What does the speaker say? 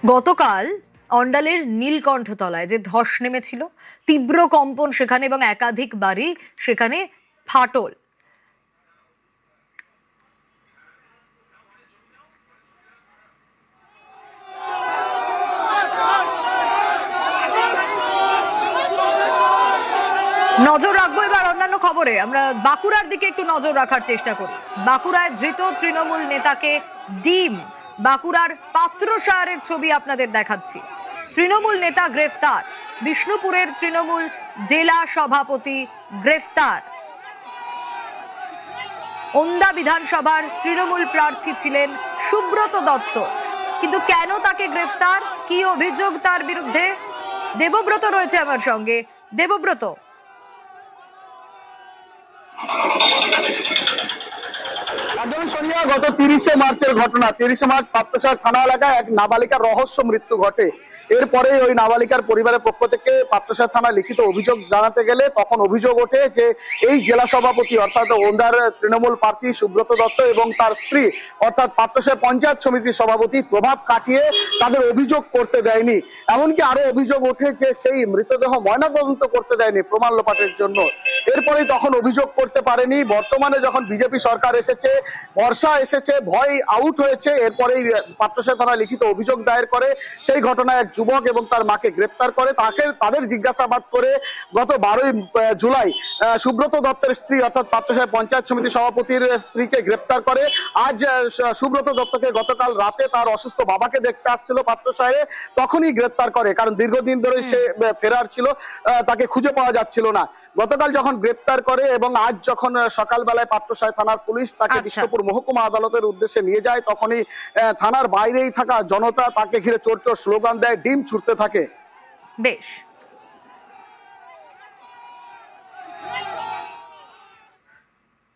গতকাল অন্ডালের নীলকণ্ঠতলায় যে ধস নেমেছিল, তীব্র কম্পন সেখানে এবং একাধিক বাড়ি সেখানে ফাটল। নজর রাখবো এবার অন্যান্য খবরে। আমরা বাঁকুড়ার দিকে একটু নজর রাখার চেষ্টা করি। বাঁকুড়ায় ধৃত তৃণমূল নেতাকে ডিম। বাঁকুড়ার পাত্রসারের ছবি আপনাদের দেখাচ্ছি। তৃণমূল নেতা গ্রেফতার, বিষ্ণুপুরের তৃণমূল জেলা সভাপতি গ্রেফতার। ওন্দা বিধানসভার তৃণমূল প্রার্থী ছিলেন সুব্রত দত্ত, কিন্তু কেন তাকে গ্রেফতার, কি অভিযোগ তার বিরুদ্ধে? দেবব্রত রয়েছে আমার সঙ্গে। দেবব্রত, একদম সোনিয়া, গত 30শে মার্চের ঘটনা। 30শে মার্চ পাত্রসার থানা এলাকায় এক নাবালিকার রহস্য মৃত্যু ঘটে। এরপরে ওই নাবালিকার পরিবারের পক্ষ থেকে পাত্রসার থানায় লিখিত অভিযোগ জানাতে গেলে তখন অভিযোগ ওঠে যে এই জেলা সভাপতি অর্থাৎ ওন্দার তৃণমূল প্রার্থী সুব্রত দত্ত এবং তার স্ত্রী অর্থাৎ পাত্রসার পঞ্চায়েত সমিতির সভাপতি প্রভাব কাটিয়ে তাদের অভিযোগ করতে দেয়নি। এমনকি আরো অভিযোগ ওঠে যে সেই মৃতদেহ ময়নাতদন্ত করতে দেয়নি প্রমাণ লোপাটের জন্য। এরপরেই তখন অভিযোগ করতে পারেনি। বর্তমানে যখন বিজেপি সরকার এসেছে, বর্ষা এসেছে, ভয় আউট হয়েছে, এরপরেই পাত্রসার থানায় লিখিত অভিযোগ দায়ের করে। সেই ঘটনায় এক যুবক এবং তার মাকে গ্রেপ্তার করে। তাদের জিজ্ঞাসাবাদ করে গত 12ই জুলাই সুব্রত দত্তের স্ত্রী অর্থাৎ পাত্রসার পঞ্চায়েত সমিতি সভাপতির স্ত্রীকে গ্রেপ্তার করে। আজ সুব্রত দত্তকে গতকাল রাতে তার অসুস্থ বাবাকে দেখতে আসছিল পাত্রসারে, তখনই গ্রেপ্তার করে, কারণ দীর্ঘদিন ধরে সে ফেরার ছিল, তাকে খুঁজে পাওয়া যাচ্ছিল না। গতকাল যখন গ্রেপ্তার করে এবং আজ যখন সকালবেলায় পাত্রসার থানার পুলিশ তাকে বিষ্ণুপুর মহকুমা আদালতের উদ্দেশ্যে নিয়ে যায়, তখনই থানার বাইরেই থাকা জনতা তাকে ঘিরে চোর চোর স্লোগান দেয়, ডিম ছুটতে থাকে। বেশ।